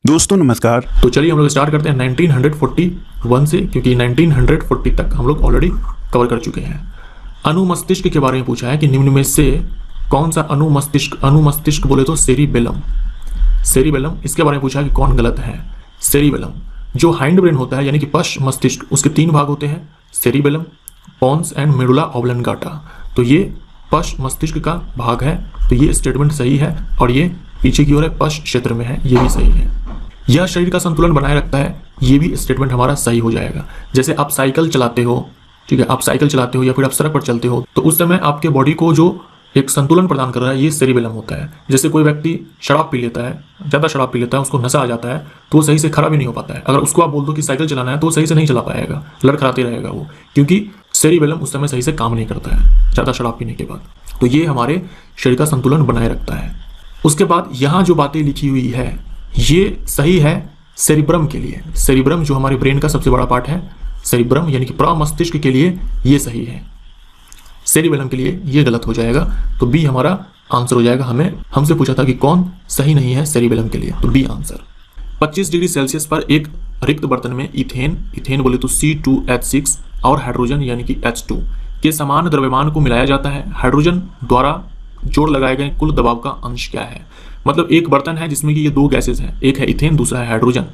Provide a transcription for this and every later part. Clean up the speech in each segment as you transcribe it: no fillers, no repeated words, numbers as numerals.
दोस्तों नमस्कार। तो चलिए हम लोग स्टार्ट करते हैं 1941 से, क्योंकि 1940 तक हम लोग ऑलरेडी कवर कर चुके हैं। अनुमस्तिष्क के बारे में पूछा है कि निम्न में से कौन सा अनुमस्तिष्क बोले तो सेरिबेलम, इसके बारे में पूछा है कि कौन गलत है। सेरिबेलम जो हाइंड ब्रेन होता है यानी कि पश्च मस्तिष्क, उसके 3 भाग होते हैं, cerebellum, pons and medulla oblongata. तो ये पश्च मस्तिष्क का भाग है, तो ये स्टेटमेंट सही है। और ये पीछे की ओर है, पश्च क्षेत्र में है, ये भी सही है। यह शरीर का संतुलन बनाए रखता है, ये भी स्टेटमेंट हमारा सही हो जाएगा। जैसे आप साइकिल चलाते हो, ठीक है, आप साइकिल चलाते हो या फिर आप सड़क पर चलते हो, तो उस समय आपके बॉडी को जो एक संतुलन प्रदान कर रहा है ये सेरिबेलम होता है। जैसे कोई व्यक्ति शराब पी लेता है, ज़्यादा शराब पी लेता है, उसको नशा आ जाता है, तो वो सही से खड़ा भी नहीं हो पाता है। अगर उसको आप बोल दो कि साइकिल चलाना है तो वो सही से नहीं चला पाएगा, लड़खड़ाते रहेगा वो, क्योंकि सेरिबेलम उस समय सही से काम नहीं करता है ज़्यादा शराब पीने के बाद। तो ये हमारे शरीर का संतुलन बनाए रखता है। उसके बाद यहाँ जो बातें लिखी हुई है ये सही है सेरिब्रम के लिए। सेरिब्रम जो हमारे ब्रेन का सबसे बड़ा पार्ट है, सेरिब्रम यानी कि प्रमस्तिष्क के लिए ये सही है। सेरिबेलम के लिए ये गलत हो जाएगा, तो बी हमारा आंसर हो जाएगा। हमसे पूछा था कि कौन सही नहीं है सेरिबेलम के लिए, तो बी आंसर। 25 डिग्री सेल्सियस पर एक रिक्त बर्तन में इथेन बोले तो C2H6 और हाइड्रोजन यानी कि H2 के समान द्रव्यमान को मिलाया जाता है। हाइड्रोजन द्वारा जोड़ लगाए गए कुल दबाव का अंश क्या है। मतलब एक बर्तन है जिसमें कि ये 2 गैसेज हैं, एक है इथेन, दूसरा है हाइड्रोजन।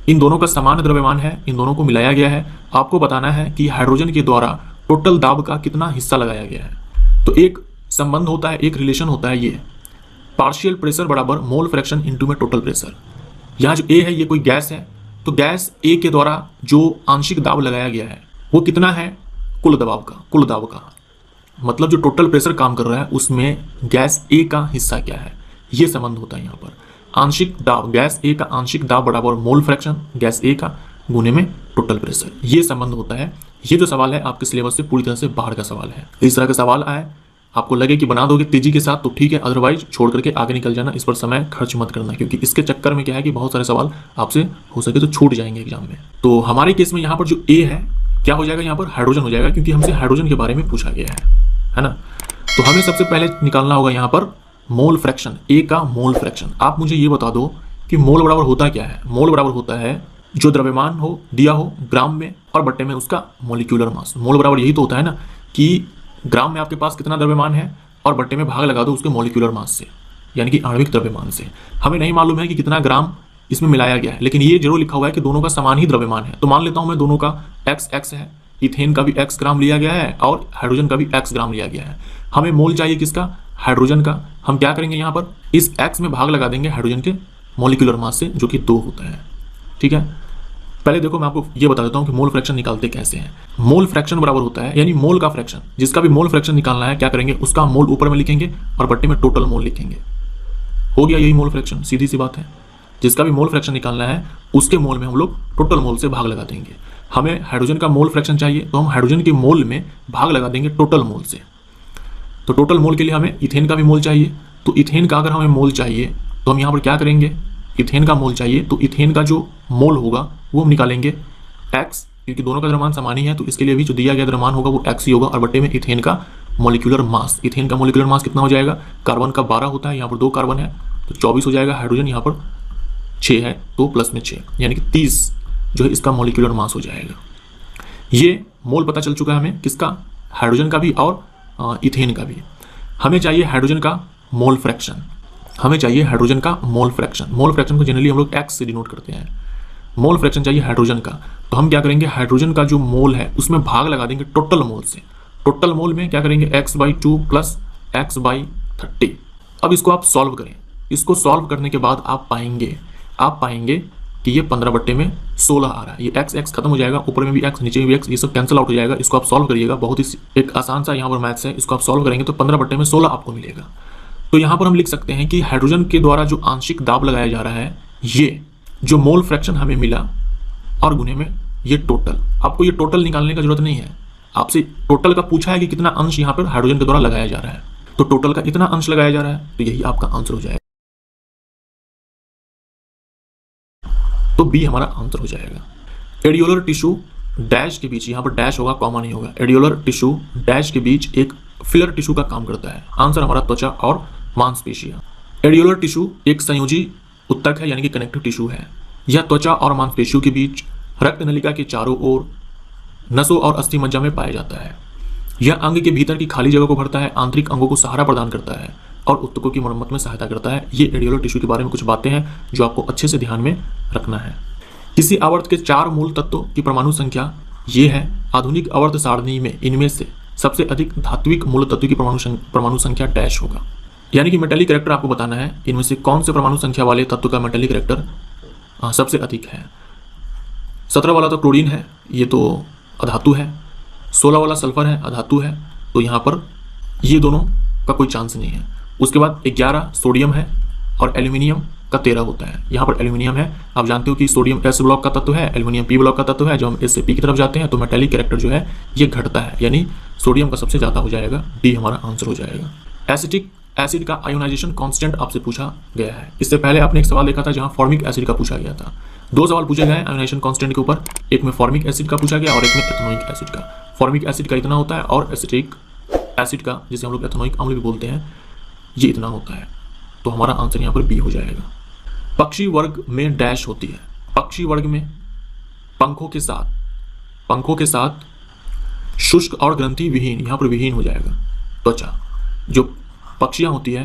इन दोनों का समान द्रव्यमान है, इन दोनों को मिलाया गया है। आपको बताना है कि हाइड्रोजन के द्वारा टोटल दाब का कितना हिस्सा लगाया गया है। तो एक संबंध होता है, एक रिलेशन होता है, ये पार्शियल प्रेशर बराबर मोल फ्रैक्शन इंटू में टोटल प्रेशर। यहाँ जो ए है ये कोई गैस है, तो गैस ए के द्वारा जो आंशिक दाब लगाया गया है वो कितना है, कुल दाब का मतलब जो टोटल प्रेशर काम कर रहा है उसमें गैस ए का हिस्सा क्या है, ये संबंध होता है यहाँ पर। आंशिक दाब, गैस ए का आंशिक दाब बराबर मोल फ्रैक्शन गैस ए का गुने में टोटल प्रेशर, ये संबंध होता है। ये जो सवाल है आपके सिलेबस से पूरी तरह से बाहर का सवाल है। इस तरह का सवाल आए, आपको लगे कि बना दोगे तेजी के साथ तो ठीक है, अदरवाइज छोड़ करके आगे निकल जाना, इस पर समय खर्च मत करना, क्योंकि इसके चक्कर में क्या है कि बहुत सारे सवाल आपसे हो सके तो छूट जाएंगे एग्जाम में। तो हमारे केस में यहाँ पर जो ए है क्या हो जाएगा, यहाँ पर हाइड्रोजन हो जाएगा, क्योंकि हमसे हाइड्रोजन के बारे में पूछा गया है ना। तो हमें सबसे पहले निकालना होगा यहाँ पर मोल फ्रैक्शन, ए का मोल फ्रैक्शन। आप मुझे ये बता दो कि मोल बराबर होता क्या है। मोल बराबर होता है जो द्रव्यमान हो दिया हो ग्राम में और बट्टे में उसका मोलिक्यूलर मास। मोल बराबर यही तो होता है ना कि ग्राम में आपके पास कितना द्रव्यमान है और बट्टे में भाग लगा दो उसके मोलिक्यूलर मास से, यानी कि आणविक द्रव्यमान से। हमें नहीं मालूम है कि कितना ग्राम इसमें मिलाया गया है, लेकिन ये जरूर लिखा हुआ है कि दोनों का समान ही द्रव्यमान है। तो मान लेता हूं मैं दोनों का x है, इथेन का भी x ग्राम लिया गया है और हाइड्रोजन का भी x ग्राम लिया गया है। हमें मोल चाहिए किसका, हाइड्रोजन का। हम क्या करेंगे यहाँ पर इस x में भाग लगा देंगे हाइड्रोजन के मोलिकुलर मास से, जो कि 2 होता है। ठीक है, पहले देखो मैं आपको ये बता देता हूँ कि मोल फ्रैक्शन निकालते कैसे हैं। मोल फ्रैक्शन बराबर होता है, यानी मोल का फ्रैक्शन, जिसका भी मोल फ्रैक्शन निकालना है क्या करेंगे, उसका मोल ऊपर में लिखेंगे और बट्टे में टोटल मोल लिखेंगे। हो गया यही मोल फ्रैक्शन, सीधी सी बात है। जिसका भी मोल फ्रैक्शन निकालना है उसके मोल में हम लोग टोटल मोल से भाग लगा देंगे। हमें हाइड्रोजन का मोल फ्रैक्शन चाहिए, तो हम हाइड्रोजन के मोल में भाग लगा देंगे टोटल मोल से। तो टोटल मोल के लिए हमें इथेन का भी मोल चाहिए, तो इथेन का अगर हमें मोल चाहिए तो हम यहाँ पर क्या करेंगे, इथेन का मोल चाहिए तो इथेन का जो मोल होगा वो हम निकालेंगे x, क्योंकि दोनों का द्रव्यमान समान ही है, तो इसके लिए भी जो दिया गया द्रव्यमान होगा वो x ही होगा, और बट्टे में इथेन का मोलिकुलर मास। इथेन का मोलिकुलर मास कितना हो जाएगा, कार्बन का 12 होता है, यहाँ पर 2 कार्बन है तो 24 हो जाएगा। हाइड्रोजन यहाँ पर 6 है तो प्लस में 6, यानी कि 30 जो है इसका मोलिकुलर मास हो जाएगा। ये मोल पता चल चुका है हमें किसका, हाइड्रोजन का भी और इथेन का भी। हमें चाहिए हाइड्रोजन का मोल फ्रैक्शन, हमें चाहिए हाइड्रोजन का मोल फ्रैक्शन। मोल फ्रैक्शन को जनरली हम लोग x से डिनोट करते हैं। मोल फ्रैक्शन चाहिए हाइड्रोजन का, तो हम क्या करेंगे, हाइड्रोजन का जो मोल है उसमें भाग लगा देंगे टोटल मोल से। टोटल मोल में क्या करेंगे, x/2 प्लस x/30। अब इसको आप सॉल्व करें, इसको सॉल्व करने के बाद आप पाएंगे कि ये 15 बट्टे में 16 आ रहा है। ये x खत्म हो जाएगा, ऊपर में भी x नीचे में भी x, ये सब कैंसिल आउट हो जाएगा। इसको आप सॉल्व करिएगा, बहुत ही एक आसान सा यहाँ पर मैथ्स है, इसको आप सॉल्व करेंगे तो 15 बट्टे में 16 आपको मिलेगा। तो यहाँ पर हम लिख सकते हैं कि हाइड्रोजन के द्वारा जो आंशिक दाब लगाया जा रहा है, ये जो मोल फ्रैक्शन हमें मिला और गुने में ये टोटल। आपको ये टोटल निकालने का जरूरत नहीं है, आपसे टोटल का पूछा है कि कितना अंश यहाँ पर हाइड्रोजन के द्वारा लगाया जा रहा है, तो टोटल का इतना अंश लगाया जा रहा है, तो यही आपका आंसर हो जाएगा। तो बी हमारा आंसर हो जाएगा। एडियोलर टिश्यू डैश के बीच, यहाँ पर डैश होगा कॉमा नहीं होगा, एडियोलर टिश्यू डैश के बीच एक फिलर टिश्यू का काम करता है। आंसर हमारा त्वचा और मांसपेशियां। एडियोलर टिश्यू एक संयोजी उत्तक है यानी कि कनेक्टिव टिश्यू है। यह त्वचा और मांसपेशियों के बीच, रक्त नलिका के चारों ओर, नसों और अस्थि मज्जा में पाया जाता है। यह अंग के भीतर की खाली जगह को भरता है, आंतरिक अंगों को सहारा प्रदान करता है और उत्तकों की मरम्मत में सहायता करता है। ये रेडिकुलर टिश्यू के बारे में कुछ बातें हैं जो आपको अच्छे से ध्यान में रखना है। किसी आवर्त के 4 मूल तत्वों की परमाणु संख्या ये है। आधुनिक आवर्त सारणी में इनमें से सबसे अधिक धात्विक मूल तत्व की परमाणु संख्या डैश होगा। यानी कि मेटेलिक कैरेक्टर आपको बताना है इनमें से कौन से परमाणु संख्या वाले तत्व का मेटेलिक कैरेक्टर सबसे अधिक है। 17 वाला तो क्लोरीन है, ये तो अधातु है। 16 वाला सल्फर है, अधातु है। तो यहाँ पर ये दोनों का कोई चांस नहीं है। उसके बाद 11 सोडियम है और एल्यूमिनियम का 13 होता है। यहाँ पर एल्यूमिनियम है, आप जानते हो कि सोडियम एस ब्लॉक का तत्व है, एल्यूमिनियम पी ब्लॉक का तत्व है। जब हम एस से पी की तरफ जाते हैं तो मेटेलिक कैरेक्टर जो है ये घटता है, यानी सोडियम का सबसे ज़्यादा हो जाएगा। डी हमारा आंसर हो जाएगा। एसिटिक एसिड का आयोनाइजेशन कांस्टेंट आपसे पूछा गया है। इससे पहले आपने एक सवाल देखा था जहाँ फॉर्मिक एसिड का पूछा गया था। 2 सवाल पूछे गए हैं आयोनाइजेशन कांस्टेंट के ऊपर, एक में फॉर्मिक एसिड का पूछा गया और एक में एथेनोइक एसिड का। फॉर्मिक एसिड का इतना होता है और एसिटिक एसिड का, जिसे हम लोग एथेनोइक अम्ल भी बोलते हैं, ये इतना होता है। तो हमारा आंसर यहाँ पर बी हो जाएगा। पक्षी वर्ग में डैश होती है। पक्षी वर्ग में पंखों के साथ शुष्क और ग्रंथि विहीन, यहाँ पर विहीन हो जाएगा त्वचा। जो पक्षियाँ होती है,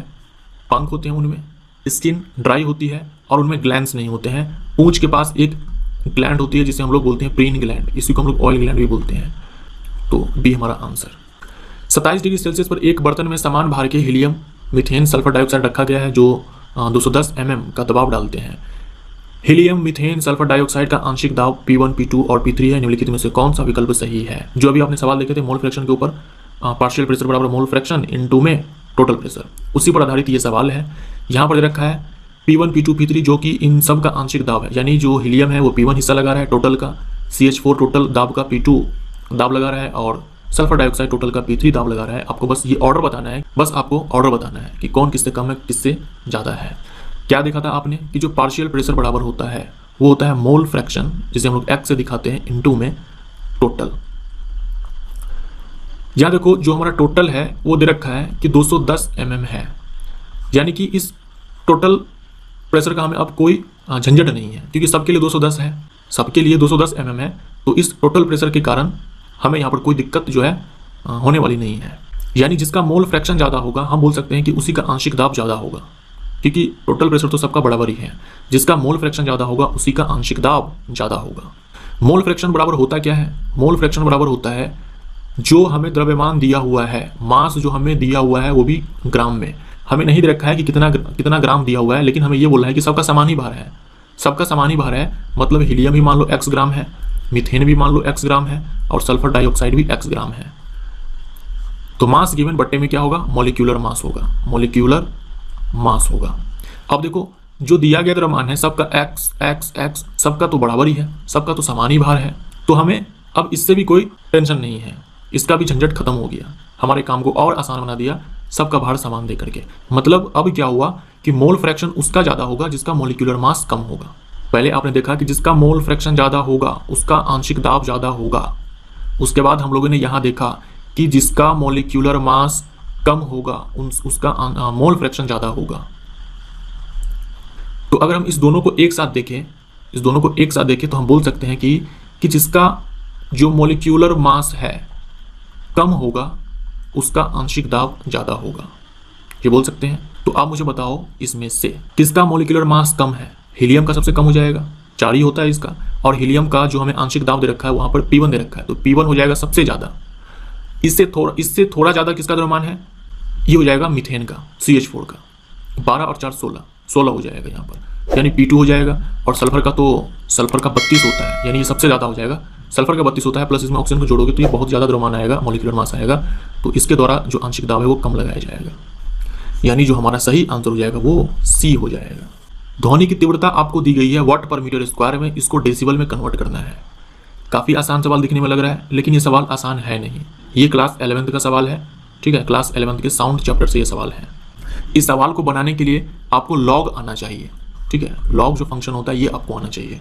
पंख होते हैं, उनमें स्किन ड्राई होती है और उनमें ग्लैंड्स नहीं होते हैं। पूंछ के पास एक ग्लैंड होती है जिसे हम लोग बोलते हैं प्रीन ग्लैंड, इसी को हम लोग ऑयल ग्लैंड भी बोलते हैं। तो बी हमारा आंसर। 27 डिग्री सेल्सियस पर एक बर्तन में समान भार के हीलियम, मीथेन, सल्फर डाइऑक्साइड रखा गया है जो 210 mm का दबाव डालते हैं। हीलियम, मीथेन, सल्फर डाइऑक्साइड का आंशिक दाब P1, P2 और P3 है। निम्नलिखित में से कौन सा विकल्प सही है? जो अभी आपने सवाल देखे थे मोल फ्रैक्शन के ऊपर, पार्शियल प्रेशर बराबर मोल फ्रैक्शन इनटू में टोटल प्रेशर, उसी पर आधारित ये सवाल है। यहाँ पर दे रखा है P1, P2, P3 जो कि इन सब का आंशिक दाब है, यानी जो हीलियम है वो P1 हिस्सा लगा रहा है टोटल का, CH4 टोटल दाब का P2 दाब लगा रहा है और सल्फर डाइऑक्साइड टोटल का P3 दाब लगा रहा है। आपको बस ये ऑर्डर बताना है, बस आपको ऑर्डर बताना है कि कौन किससे कम है किससे ज़्यादा है। क्या देखा था आपने कि जो पार्शियल प्रेशर बराबर होता है वो होता है मोल फ्रैक्शन, जिसे हम लोग एक्स से दिखाते हैं, इनटू में टोटल। यहाँ देखो जो हमारा टोटल है वो दे रखा है कि 210 mm है, यानी कि इस टोटल प्रेशर का हमें अब कोई झंझट नहीं है क्योंकि सबके लिए 210 है, सबके लिए 210 mm है। तो इस टोटल प्रेशर के कारण हमें यहाँ पर कोई दिक्कत जो है होने वाली नहीं है। यानी जिसका मोल फ्रैक्शन ज़्यादा होगा हम बोल सकते हैं कि उसी का आंशिक दाब ज़्यादा होगा, क्योंकि टोटल प्रेशर तो सबका बराबर ही है। जिसका मोल फ्रैक्शन ज़्यादा होगा उसी का आंशिक दाब ज़्यादा होगा। मोल फ्रैक्शन बराबर होता क्या है? मोल फ्रैक्शन बराबर होता है जो हमें द्रव्यमान दिया हुआ है, मास जो हमें दिया हुआ है वो भी ग्राम में। हमें नहीं दे रखा है कि कितना ग्राम दिया हुआ है, लेकिन हमें ये बोलना है कि सबका समान ही भार है। सबका समान ही भार है मतलब हीलियम भी मान लो x ग्राम है, मीथेन भी मान लो x ग्राम है और सल्फर डाइऑक्साइड भी x ग्राम है। तो मास गिवन बट्टे में क्या होगा? मॉलिक्यूलर मास होगा, मॉलिक्यूलर मास होगा। अब देखो जो दिया गया द्रव्यमान है सबका x सबका तो बराबर ही है, सबका तो समान ही भार है। तो हमें अब इससे भी कोई टेंशन नहीं है, इसका भी झंझट खत्म हो गया, हमारे काम को और आसान बना दिया सबका भार समान दे करके। मतलब अब क्या हुआ कि मोल फ्रैक्शन उसका ज़्यादा होगा जिसका मॉलिक्यूलर मास कम होगा। पहले आपने देखा कि जिसका मोल फ्रैक्शन ज़्यादा होगा उसका आंशिक दाब ज़्यादा होगा। उसके बाद हम लोगों ने यहाँ देखा कि जिसका मॉलिक्यूलर मास कम होगा उसका मोल फ्रैक्शन ज़्यादा होगा। तो अगर हम इस दोनों को एक साथ देखें तो हम बोल सकते हैं कि जिसका जो मॉलिक्यूलर मास है कम होगा उसका आंशिक दाब ज़्यादा होगा, ये बोल सकते हैं। तो आप मुझे बताओ इसमें से किसका मॉलिक्यूलर मास कम है? हीलियम का सबसे कम हो जाएगा, 4 ही होता है इसका, और हीलियम का जो हमें आंशिक दाब दे रखा है वहाँ पर P1 दे रखा है, तो P1 हो जाएगा सबसे ज़्यादा। इससे थोड़ा ज़्यादा किसका द्रव्यमान है? ये हो जाएगा मीथेन का, CH4 का। 12 और 4 16 हो जाएगा यहाँ पर, यानी P2 हो जाएगा। और सल्फर का 32 होता है, यानी ये सबसे ज़्यादा हो जाएगा। सल्फर का 32 होता है, प्लस इसमें ऑक्सीजन को जोड़ोगे तो ये बहुत ज़्यादा द्रव्यमान आएगा, मॉलिक्यूलर मास आएगा। तो इसके द्वारा जो आंशिक दाब है वो कम लगाया जाएगा, यानी जो हमारा सही आंसर हो जाएगा वो C हो जाएगा। ध्वनि की तीव्रता आपको दी गई है वाट पर मीटर स्क्वायर में, इसको डेसिबल में कन्वर्ट करना है। काफ़ी आसान सवाल दिखने में लग रहा है, लेकिन ये सवाल आसान है नहीं। ये क्लास 11th का सवाल है, ठीक है, क्लास 11th के साउंड चैप्टर से ये सवाल है। इस सवाल को बनाने के लिए आपको लॉग आना चाहिए, ठीक है, लॉग जो फंक्शन होता है ये आपको आना चाहिए।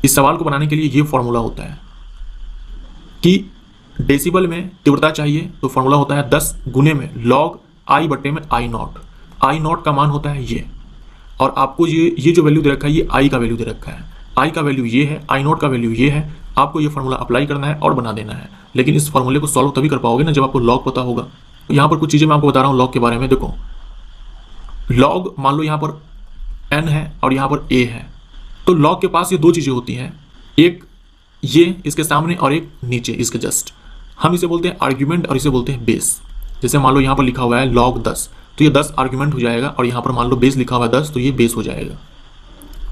इस सवाल को बनाने के लिए ये फॉर्मूला होता है कि डेसिबल में तीव्रता चाहिए, तो फॉर्मूला होता है 10 गुने में लॉग I बटे में I0। I0 का मान होता है ये, और आपको ये जो वैल्यू दे रखा है ये आई का वैल्यू दे रखा है, आई का वैल्यू ये है, आई नॉट का वैल्यू ये है। आपको ये फार्मूला अप्लाई करना है और बना देना है, लेकिन इस फार्मूले को सॉल्व तभी कर पाओगे ना जब आपको लॉग पता होगा। यहाँ पर कुछ चीज़ें मैं आपको बता रहा हूँ लॉग के बारे में। देखो लॉग मान लो यहाँ पर n है और यहाँ पर a है, तो लॉग के पास ये दो चीज़ें होती हैं, एक ये इसके सामने और एक नीचे इसके जस्ट। हम इसे बोलते हैं आर्ग्यूमेंट और इसे बोलते हैं बेस। जैसे मान लो यहाँ पर लिखा हुआ है log 10, तो ये 10 आर्ग्यूमेंट हो जाएगा, और यहाँ पर मान लो बेस लिखा हुआ है 10, तो ये बेस हो जाएगा।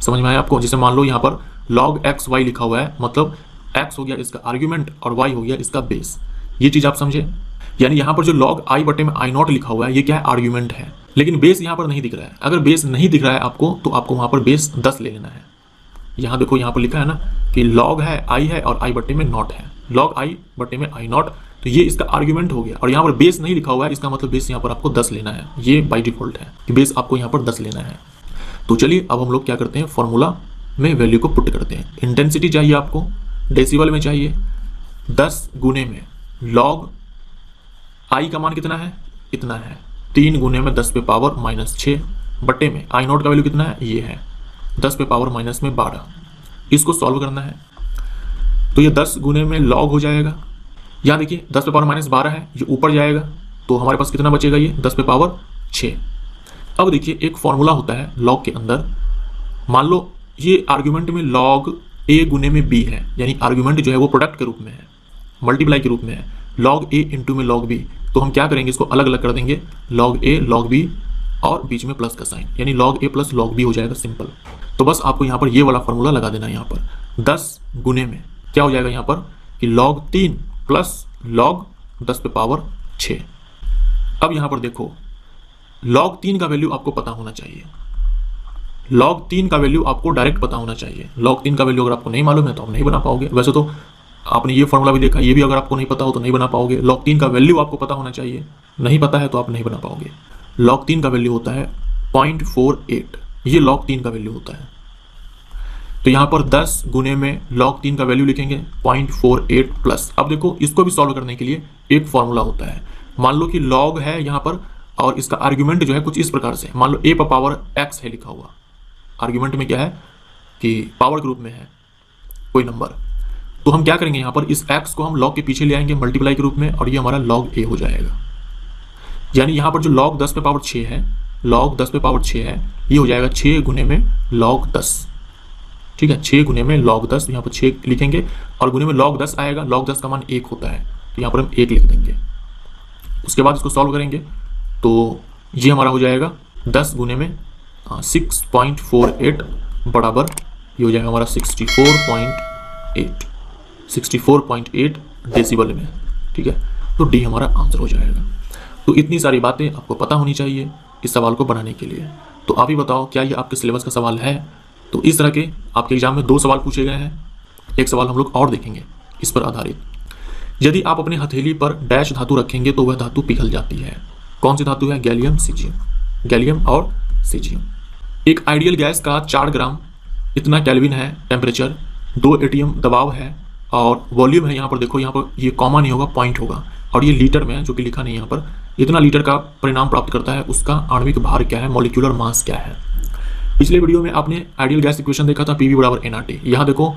समझ में आया आपको? जैसे मान लो यहाँ पर log x y लिखा हुआ है, मतलब x हो गया इसका आर्ग्यूमेंट और y हो गया इसका बेस। ये चीज़ आप समझे? यानी यहाँ पर जो log i बटे में आई नॉट लिखा हुआ है ये क्या है? आर्ग्यूमेंट है, लेकिन बेस यहाँ पर नहीं दिख रहा है। अगर बेस नहीं दिख रहा है आपको तो आपको वहाँ पर बेस 10 ले लेना है। यहाँ देखो यहाँ पर लिखा है ना कि log है i है और i बटे में नॉट है, log i बटे में आई नॉट, तो ये इसका आर्ग्यूमेंट हो गया। और यहाँ पर बेस नहीं लिखा हुआ है, इसका मतलब बेस यहाँ पर आपको 10 लेना है। ये बाय डिफॉल्ट है कि बेस आपको यहाँ पर 10 लेना है। तो चलिए अब हम लोग क्या करते हैं, फॉर्मूला में वैल्यू को पुट करते हैं। इंटेंसिटी चाहिए आपको, डेसिबल में चाहिए। 10 गुने में log i का मान कितना है? इतना है। 3 गुने में 10 पे पावर -6 बटे में आई नॉट का वैल्यू कितना है? ये है 10 पे पावर माइनस में 12। इसको सॉल्व करना है तो ये 10 गुने में log हो जाएगा। यहाँ देखिए 10 पे पावर -12 है, ये ऊपर जाएगा तो हमारे पास कितना बचेगा? ये 10 पे पावर 6। अब देखिए एक फॉर्मूला होता है log के अंदर, मान लो ये आर्ग्यूमेंट में log a गुने में b है, यानी आर्ग्यूमेंट जो है वो प्रोडक्ट के रूप में है, मल्टीप्लाई के रूप में है, log a इंटू में log b। तो हम क्या करेंगे, इसको अलग अलग कर देंगे, log a log b और बीच में प्लस का साइन, यानी log a plus log b हो जाएगा सिंपल। तो बस आपको यहाँ पर ये वाला फॉर्मूला लगा देना है। यहाँ पर 10 गुने में क्या हो जाएगा यहाँ पर कि log 3 प्लस log 10 पे पावर 6। अब यहाँ पर देखो log 3 का वैल्यू आपको पता होना चाहिए, log 3 का वैल्यू आपको डायरेक्ट पता होना चाहिए। log 3 का वैल्यू अगर आपको नहीं मालूम है तो आप नहीं बना पाओगे। वैसे तो आपने ये फॉर्मूला भी देखा, ये भी अगर आपको नहीं पता हो तो नहीं बना पाओगे। log 3 का वैल्यू आपको पता होना चाहिए, नहीं पता है तो आप नहीं बना पाओगे। log 3 का वैल्यू होता है 0.48, ये log 3 का वैल्यू होता है। तो यहाँ पर 10 गुने में log 3 का वैल्यू लिखेंगे 0.48 प्लस। अब देखो इसको भी सॉल्व करने के लिए एक फॉर्मूला होता है। मान लो कि log है यहाँ पर और इसका आर्ग्यूमेंट जो है कुछ इस प्रकार से, मान लो a पर पावर x है लिखा हुआ, आर्ग्यूमेंट में क्या है कि पावर के रूप में है कोई नंबर। तो हम क्या करेंगे, यहाँ पर इस x को हम log के पीछे ले आएंगे मल्टीप्लाई के रूप में, और ये हमारा log a हो जाएगा। यानी यहाँ पर जो log 10 पे पावर 6 है, log 10 पे पावर 6 है, ये हो जाएगा 6 गुने में log 10। ठीक है, 6 गुने में log 10, यहाँ पर 6 लिखेंगे और गुने में log 10 आएगा। log 10 का मान 1 होता है, तो यहाँ पर हम 1 लिख देंगे। उसके बाद इसको सॉल्व करेंगे तो ये हमारा हो जाएगा 10 गुने में 6.48 बराबर ये हो जाएगा हमारा 64.8 डेसिबल में। ठीक है, तो डी हमारा आंसर हो जाएगा। तो इतनी सारी बातें आपको पता होनी चाहिए इस सवाल को बनाने के लिए। तो आप ही बताओ क्या ये आपके सिलेबस का सवाल है? तो इस तरह के आपके एग्जाम में 2 सवाल पूछे गए हैं, एक सवाल हम लोग और देखेंगे इस पर आधारित। यदि आप अपनी हथेली पर डैश धातु रखेंगे तो वह धातु पिघल जाती है। कौन सी धातु है? गैलियम सीजियम, गैलियम और सीजियम। एक आइडियल गैस का 4 ग्राम इतना केल्विन है टेम्परेचर, 2 एटीएम दबाव है और वॉल्यूम है। यहाँ पर देखो, यहाँ पर ये कॉमा नहीं होगा, पॉइंट होगा, और ये लीटर में है जो कि लिखा नहीं यहाँ पर। इतना लीटर का परिणाम प्राप्त करता है, उसका आणविक भार क्या है, मॉलिक्यूलर मास क्या है। पिछले वीडियो में आपने आइडियल गैस इक्वेशन देखा था, पीवी बराबर एनआरटी। यहाँ देखो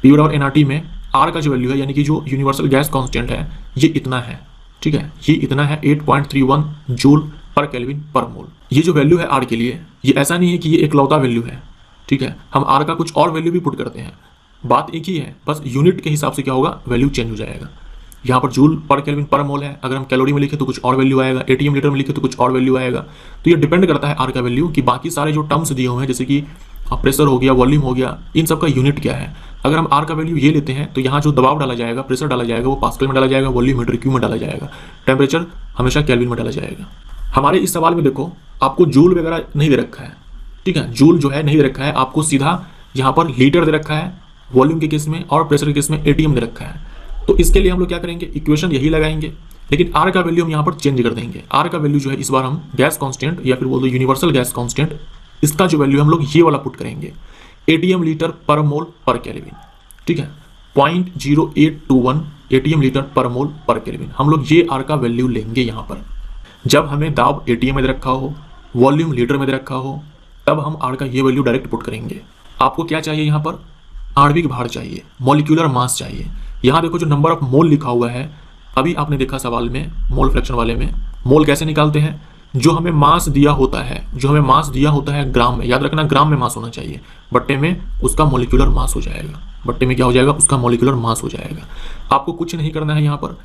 पी बराबर एनआरटी में आर का जो वैल्यू है, यानी कि जो यूनिवर्सल गैस कांस्टेंट है, ये इतना है। ठीक है, ये इतना है 8.31 जूल पर केल्विन पर मोल। ये जो वैल्यू है आर के लिए, ये ऐसा नहीं है कि ये एकलौता वैल्यू है। ठीक है, हम आर का कुछ और वैल्यू भी पुट करते हैं, बात एक ही है, बस यूनिट के हिसाब से क्या होगा, वैल्यू चेंज हो जाएगा। यहाँ पर जूल पर केल्विन पर मोल है, अगर हम कैलोरी में लिखे तो कुछ और वैल्यू आएगा, एटीएम लीटर में लिखे तो कुछ और वैल्यू आएगा। तो ये डिपेंड करता है आर का वैल्यू कि बाकी सारे जो टर्म्स दिए हुए हैं, जैसे कि प्रेशर हो गया, वॉल्यूम हो गया, इन सब का यूनिट क्या है। अगर हम आर का वैल्यू ये लेते हैं तो यहाँ जो दबाव डाला जाएगा, प्रेशर डाला जाएगा, वो पास्कल में डाला जाएगा, वॉल्यूम मीटर क्यूब में डाला जाएगा, टेम्परेचर हमेशा केल्विन में डाला जाएगा। हमारे इस सवाल में देखो आपको जूल वगैरह नहीं दे रखा है। ठीक है, जूल जो है नहीं दे रखा है, आपको सीधा यहाँ पर लीटर दे रखा है वॉल्यूम के केस में, और प्रेशर के केस में एटीएम दे रखा है। तो इसके लिए हम लोग क्या करेंगे, इक्वेशन यही लगाएंगे, लेकिन आर का वैल्यू हम यहाँ पर चेंज कर देंगे। आर का वैल्यू जो है इस बार हम गैस कांस्टेंट या फिर बोल दो यूनिवर्सल गैस कांस्टेंट, इसका जो वैल्यू हम लोग ये वाला पुट करेंगे, एटीएम लीटर पर मोल पर केल्विन। ठीक है, 0.0821 एटीएम लीटर पर मोल पर केल्विन, हम लोग ये आर का वैल्यू लेंगे यहाँ पर। जब हमें दाब एटीएम में दे रखा हो, वॉल्यूम लीटर में दे रखा हो, तब हम आर का ये वैल्यू डायरेक्ट पुट करेंगे। आपको क्या चाहिए यहाँ पर, आणविक भार चाहिए, मॉलिक्यूलर मास चाहिए। यहाँ देखो जो नंबर ऑफ मोल लिखा हुआ है, अभी आपने देखा सवाल में मोल फ्रैक्शन वाले में, मोल कैसे निकालते हैं, जो हमें मास दिया होता है, जो हमें मास दिया होता है ग्राम में, याद रखना ग्राम में मास होना चाहिए, बट्टे में उसका मॉलिक्यूलर मास हो जाएगा, बट्टे में क्या हो जाएगा, उसका मॉलिक्यूलर मास हो जाएगा। आपको कुछ नहीं करना है यहाँ पर,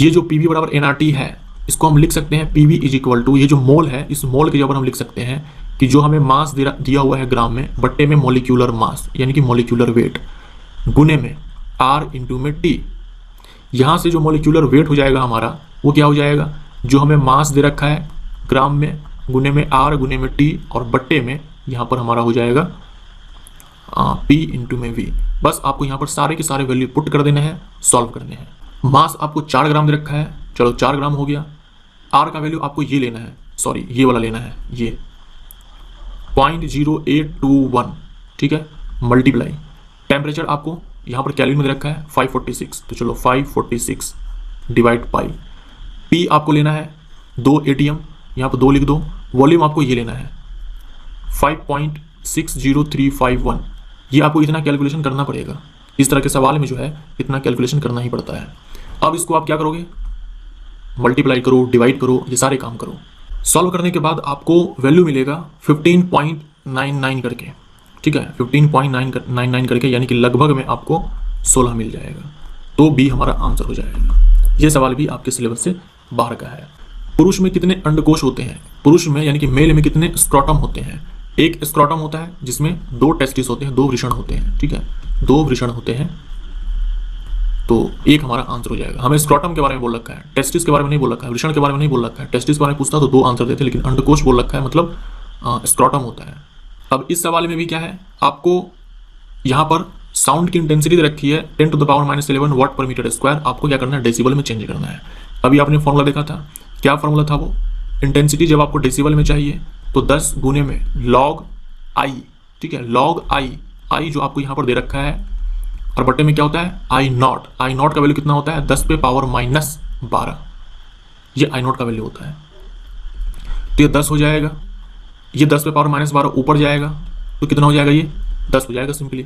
ये जो पीवी बराबर एनआरटी है इसको हम लिख सकते हैं पीवी इज इक्वल टू, ये जो मोल है इस मोल के जगह पर हम लिख सकते हैं कि जो हमें मास दिया हुआ है ग्राम में, बट्टे में मॉलिक्यूलर मास यानी कि मॉलिक्यूलर वेट, गुने में आर इंटू में टी। यहाँ से जो मॉलिक्यूलर वेट हो जाएगा हमारा वो क्या हो जाएगा, जो हमें मास दे रखा है ग्राम में, गुने में आर गुने में टी, और बट्टे में यहाँ पर हमारा हो जाएगा पी इंटू में वी। बस आपको यहाँ पर सारे के सारे वैल्यू पुट कर देने हैं, सॉल्व करने हैं। मास आपको 4 ग्राम दे रखा है, चलो 4 ग्राम हो गया। आर का वैल्यू आपको ये लेना है, सॉरी ये वाला लेना है, ये 0.0821, ठीक है, मल्टीप्लाई टेम्परेचर आपको यहाँ पर कैलोरी में दे रखा है 546, तो चलो 546 डिवाइड पाई। पी आपको लेना है 2 एटीएम, यहाँ पर 2 लिख दो। वॉल्यूम आपको ये लेना है 5.60351, ये आपको इतना कैलकुलेशन करना पड़ेगा। इस तरह के सवाल में जो है इतना कैलकुलेशन करना ही पड़ता है। अब इसको आप क्या करोगे, मल्टीप्लाई करो, डिवाइड करो, ये सारे काम करो। सॉल्व करने के बाद आपको वैल्यू मिलेगा 15.99 करके, ठीक है, 15.99 करके, यानी कि लगभग में आपको 16 मिल जाएगा। तो बी हमारा आंसर हो जाएगा। ये सवाल भी आपके सिलेबस से बाहर का है। पुरुष में कितने अंडकोश होते हैं, पुरुष में यानी कि मेल में कितने स्क्रोटम होते हैं। एक स्क्रोटम होता है जिसमें 2 टेस्टिस होते हैं, 2 वृषण होते हैं, ठीक है, 2 वृषण होते हैं, तो एक हमारा आंसर हो जाएगा। हमें स्क्रोटम के बारे में बोल रखा है, टेस्टिस के बारे में नहीं बोल रखा है, वृषण के बारे में नहीं बोल रखा है। टेस्टिस के बारे में पूछता तो 2 आंसर देते, लेकिन अंडकोश बोल रखा है, मतलब स्क्रोटम होता है। अब इस सवाल में भी क्या है, आपको यहाँ पर साउंड की इंटेंसिटी दे रखी है 10 to the power -11 वाट पर मीटर स्क्वायर। आपको क्या करना है, डेसिबल में चेंज करना है। अभी आपने फॉर्मूला देखा था, क्या फॉर्मूला था वो, इंटेंसिटी जब आपको डेसिबल में चाहिए तो 10 गुने में लॉग आई, ठीक है, लॉग आई जो आपको यहाँ पर दे रखा है, और बट्टे में क्या होता है आई नॉट का वैल्यू कितना होता है 10 पे पावर -12, ये आई नॉट का वैल्यू होता है। तो ये 10 हो जाएगा, ये 10 पे पावर -12 ऊपर जाएगा तो कितना हो जाएगा, ये 10 हो जाएगा सिंपली।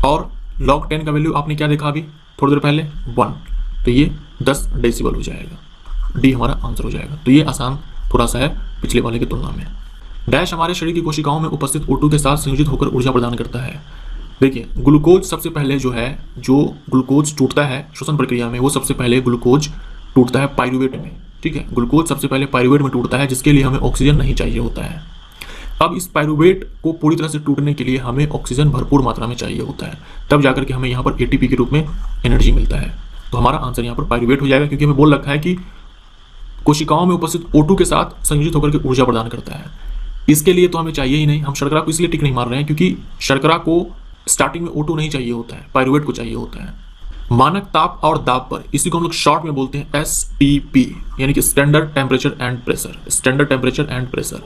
और लॉग 10 का वैल्यू आपने क्या देखा अभी थोड़ी देर पहले 1, तो ये 10 डेसिबल हो जाएगा। डी हमारा आंसर हो जाएगा। तो ये आसान थोड़ा सा है पिछले वाले की तुलना में। डैश हमारे शरीर की कोशिकाओं में उपस्थित O2 के साथ संयोजित होकर ऊर्जा प्रदान करता है। देखिए ग्लूकोज सबसे पहले जो है, जो ग्लूकोज टूटता है श्वसन प्रक्रिया में, वो सबसे पहले ग्लूकोज टूटता है पाइरूवेट में, ठीक है, ग्लूकोज सबसे पहले पाइरूवेट में टूटता है, जिसके लिए हमें ऑक्सीजन नहीं चाहिए होता है। अब इस पाइरूवेट को पूरी तरह से टूटने के लिए हमें ऑक्सीजन भरपूर मात्रा में चाहिए होता है, तब जाकर के हमें यहाँ पर ATP के रूप में एनर्जी मिलता है। तो हमारा आंसर यहाँ पर पाइरूवेट हो जाएगा, क्योंकि हमें बोल रखा है कि कोशिकाओं में उपस्थित O2 के साथ संयोजित होकर के ऊर्जा प्रदान करता है। इसके लिए तो हमें चाहिए ही नहीं, हम शर्करा को इसलिए टिक नहीं मार रहे हैं क्योंकि शर्करा को स्टार्टिंग में O2 नहीं चाहिए होता है, पाइरूवेट को चाहिए होता है। मानक ताप और दाब पर, इसी को हम लोग शॉर्ट में बोलते हैं STP, यानी कि standard temperature and pressure, standard temperature and pressure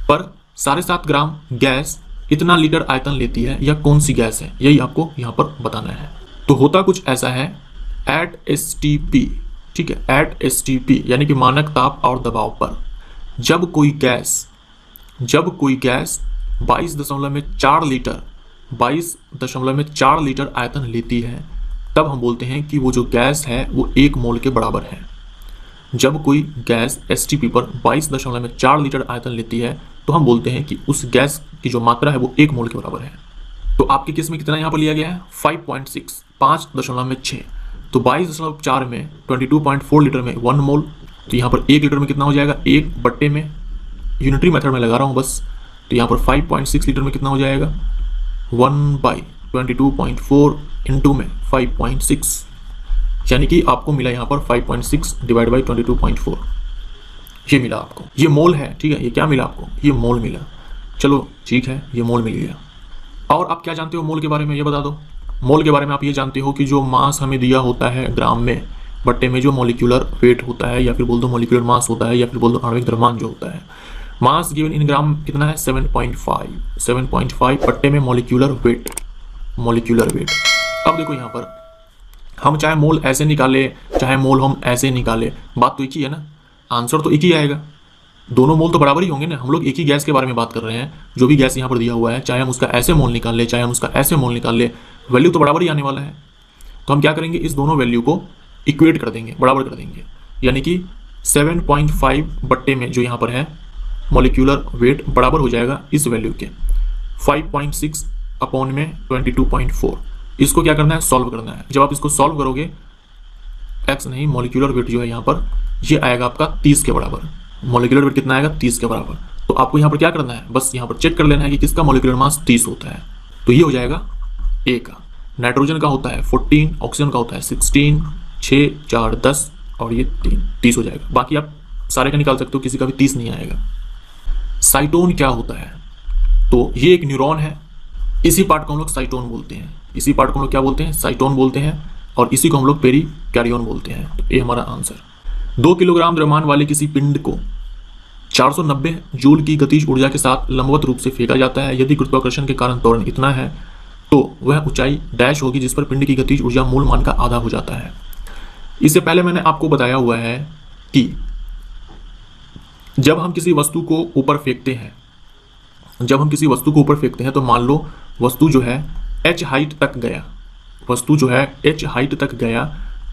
पर 7.5 ग्राम गैस इतना लीटर आयतन लेती है, या कौन सी गैस है, यही आपको यहाँ पर बताना है। तो होता कुछ ऐसा है, एट STP, ठीक है, एट STP यानी कि मानक ताप और दबाव पर जब कोई गैस 22.4 लीटर आयतन लेती है, तब हम बोलते हैं कि वो जो गैस है वो 1 मोल के बराबर है। जब कोई गैस STP पर 22.4 लीटर आयतन लेती है तो हम बोलते हैं कि उस गैस की जो मात्रा है वो 1 मोल के बराबर है। तो आपके केस में कितना यहाँ पर लिया गया है 5.6, 5.6, तो 22.4 में 22.4 लीटर में 1 मोल, तो यहाँ पर 1 लीटर में कितना हो जाएगा, 1 बट्टे में, यूनिटरी मेथड में लगा रहा हूँ बस, तो यहाँ पर 5.6 लीटर में कितना हो जाएगा 1/22.4 इंटू में 5.6, यानी कि आपको मिला यहाँ पर 5.6 डिवाइड बाई 22.4, ये मिला आपको, ये मोल है, ठीक है, ये क्या मिला आपको, ये मोल मिला। चलो ठीक है, ये मोल मिल गया। और आप क्या जानते हो मोल के बारे में, ये बता दो। मोल के बारे में आप ये जानते हो कि जो मास हमें दिया होता है ग्राम में, बट्टे में जो मॉलिक्यूलर वेट होता है, या फिर बोल दो मॉलिक्यूलर मास होता है, या फिर बोल दो आणविक द्रव्यमान जो होता है, मास गिवन इन ग्राम कितना है 7.5, बट्टे में मॉलिक्यूलर वेट। अब देखो यहाँ पर हम चाहे मोल ऐसे निकाले चाहे मोल हम ऐसे निकाले, बात तो एक ही है ना, आंसर तो एक ही आएगा। दोनों मोल तो बराबर ही होंगे ना, हम लोग एक ही गैस के बारे में बात कर रहे हैं। जो भी गैस यहाँ पर दिया हुआ है, चाहे हम उसका ऐसे मोल निकाल ले, चाहे हम उसका ऐसे मोल निकाल ले, वैल्यू तो बराबर ही आने वाला है। तो हम क्या करेंगे, इस दोनों वैल्यू को इक्वेट कर देंगे, बराबर कर देंगे। यानी कि 7.5 बट्टे में जो यहाँ पर है मॉलिक्यूलर वेट बराबर हो जाएगा इस वैल्यू के 5.6 अपॉन में 22.4। इसको क्या करना है, सॉल्व करना है। जब आप इसको सॉल्व करोगे, एक्स नहीं, मॉलिक्यूलर वेट जो है यहाँ पर ये आएगा आपका 30 के बराबर। मॉलिक्यूलर वेट कितना आएगा, 30 के बराबर। तो आपको यहाँ पर क्या करना है, बस यहाँ पर चेक कर लेना है कि किसका मॉलिक्यूलर मास 30 होता है। तो ये हो जाएगा ए का। नाइट्रोजन का होता है 14, ऑक्सीजन का होता है 16, 6, 4, 10 और ये 3, 30 हो जाएगा। बाकी आप सारे का निकाल सकते हो, किसी का भी 30 नहीं आएगा। साइटोन क्या होता है, तो ये एक न्यूरॉन है। इसी पार्ट को हम लोग साइटोन बोलते हैं। इसी पार्ट को हम लोग क्या बोलते हैं, साइटोन बोलते हैं। और इसी को हम लोग पेरी कैरियोन बोलते हैं। तो ये हमारा आंसर। 2 किलोग्राम द्रव्यमान वाले किसी पिंड को 490 जूल की गतिज ऊर्जा के साथ लंबवत रूप से फेंका जाता है। यदि गुरुत्वाकर्षण के कारण त्वरण इतना है तो वह ऊंचाई डैश होगी जिस पर पिंड की गतिज ऊर्जा मूल मान का आधा हो जाता है। इससे पहले मैंने आपको बताया हुआ है कि जब हम किसी वस्तु को ऊपर फेंकते हैं, तो मान लो वस्तु जो है h हाइट तक गया,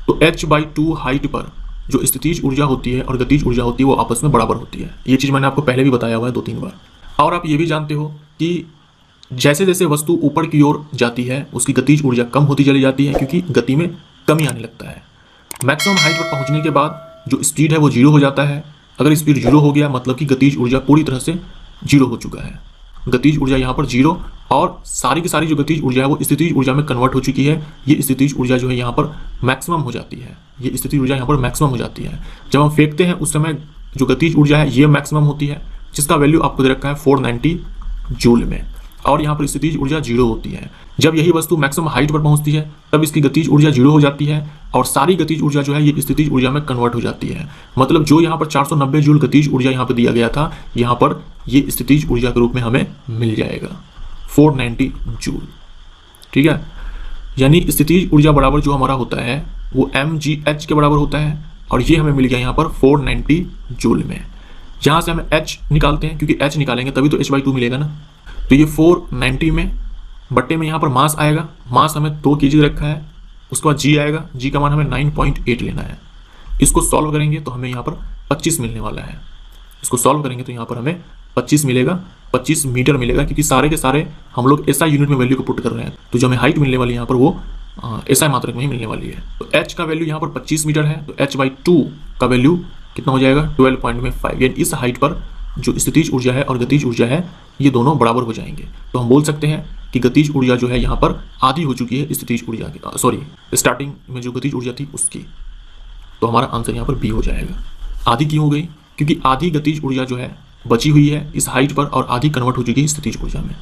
तो h/2 हाइट पर जो स्थितिज ऊर्जा होती है और गतिज ऊर्जा होती है वो आपस में बराबर होती है। ये चीज़ मैंने आपको पहले भी बताया हुआ है 2-3 बार। और आप ये भी जानते हो कि जैसे जैसे वस्तु ऊपर की ओर जाती है उसकी गतिज ऊर्जा कम होती चली जाती है, क्योंकि गति में कमी आने लगता है। मैक्सिमम हाइट पर पहुंचने के बाद जो स्पीड है वो 0 हो जाता है। अगर स्पीड 0 हो गया मतलब कि गतिज ऊर्जा पूरी तरह से 0 हो चुका है। गतिज ऊर्जा यहाँ पर 0 और सारी की सारी जो गतिज ऊर्जा है वो स्थितिज ऊर्जा में कन्वर्ट हो चुकी है। ये स्थितिज ऊर्जा जो है यहाँ पर मैक्सिमम हो जाती है। जब हम फेंकते हैं उस समय जो गतिज ऊर्जा है ये मैक्सिमम होती है, जिसका वैल्यू आपको दे रखा है 490 जूल में। और यहाँ पर स्थितिज ऊर्जा 0 होती है। जब यही वस्तु मैक्सिमम हाइट पर पहुंचती है तब इसकी गतिज ऊर्जा 0 हो जाती है और सारी गतिज ऊर्जा जो है ये स्थितिज ऊर्जा में कन्वर्ट हो जाती है। मतलब जो यहाँ पर 490 जूल गतिज ऊर्जा यहाँ पर दिया गया था, यहाँ पर ये स्थितिज ऊर्जा के रूप में हमें मिल जाएगा 490 जूल। ठीक है, यानी स्थितिज ऊर्जा बराबर जो हमारा होता है वो mgh के बराबर होता है और ये हमें मिल गया यहाँ पर 490 जूल में। यहाँ से हम h निकालते हैं, क्योंकि h निकालेंगे तभी तो h/2 मिलेगा ना। तो ये 490 में बट्टे में यहाँ पर मास आएगा। मास हमें 2 kg रखा है। उसके बाद g आएगा। g का मान हमें 9.8 लेना है। इसको सॉल्व करेंगे तो हमें यहाँ पर 25 मिलने वाला है। इसको सॉल्व करेंगे तो यहाँ पर हमें 25 मिलेगा, 25 मीटर मिलेगा, क्योंकि सारे के सारे हम लोग SI यूनिट में वैल्यू को पुट कर रहे हैं। तो जो हमें हाइट मिलने वाली है यहाँ पर वो SI मात्रक में ही मिलने वाली है। तो h का वैल्यू यहाँ पर 25 मीटर है, तो h/2 का वैल्यू कितना हो जाएगा 12.5। यानी इस हाइट पर जो स्थितिज ऊर्जा है और गतिज ऊर्जा है ये दोनों बराबर हो जाएंगे। तो हम बोल सकते हैं कि गतिज ऊर्जा जो है यहाँ पर आधी हो चुकी है स्थितिज ऊर्जा की, सॉरी स्टार्टिंग में जो गतिज ऊर्जा थी उसकी। तो हमारा आंसर यहाँ पर बी हो जाएगा। आधी क्यों हो गई, क्योंकि आधी गतिज ऊर्जा जो है बची हुई है इस हाइट पर और आधी कन्वर्ट हो चुकी है स्थितिज ऊर्जा में।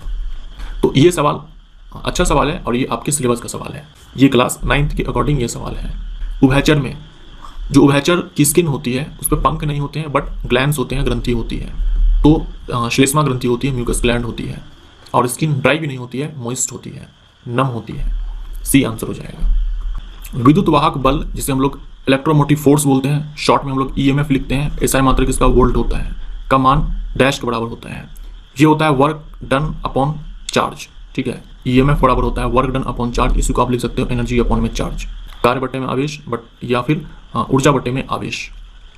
तो ये सवाल अच्छा सवाल है और ये आपके सिलेबस का सवाल है। ये क्लास 9th के अकॉर्डिंग ये सवाल है। उभयचर में जो उभयचर की स्किन होती है उस पर पंख नहीं होते हैं बट ग्लैंड्स होते हैं, ग्रंथि होती है। तो श्लेष्मा ग्रंथि होती है, म्यूकस ग्लैंड होती है और स्किन ड्राई भी नहीं होती है, मॉइस्ट होती है, नम होती है। सी आंसर हो जाएगा। विद्युत वाहक बल जिसे हम लोग इलेक्ट्रोमोटिव फोर्स बोलते हैं, शॉर्ट में हम लोग EMF लिखते हैं। SI मात्रक इसका वोल्ट होता है, का मान डैश के बराबर होता है। ये होता है वर्क डन अपॉन चार्ज। ठीक है, EMF बराबर होता है वर्क डन अपॉन चार्ज। इसी को आप लिख सकते हो एनर्जी अपॉन में चार्ज, कार्य बट्टे में आवेश या फिर ऊर्जा बट्टे में आवेश।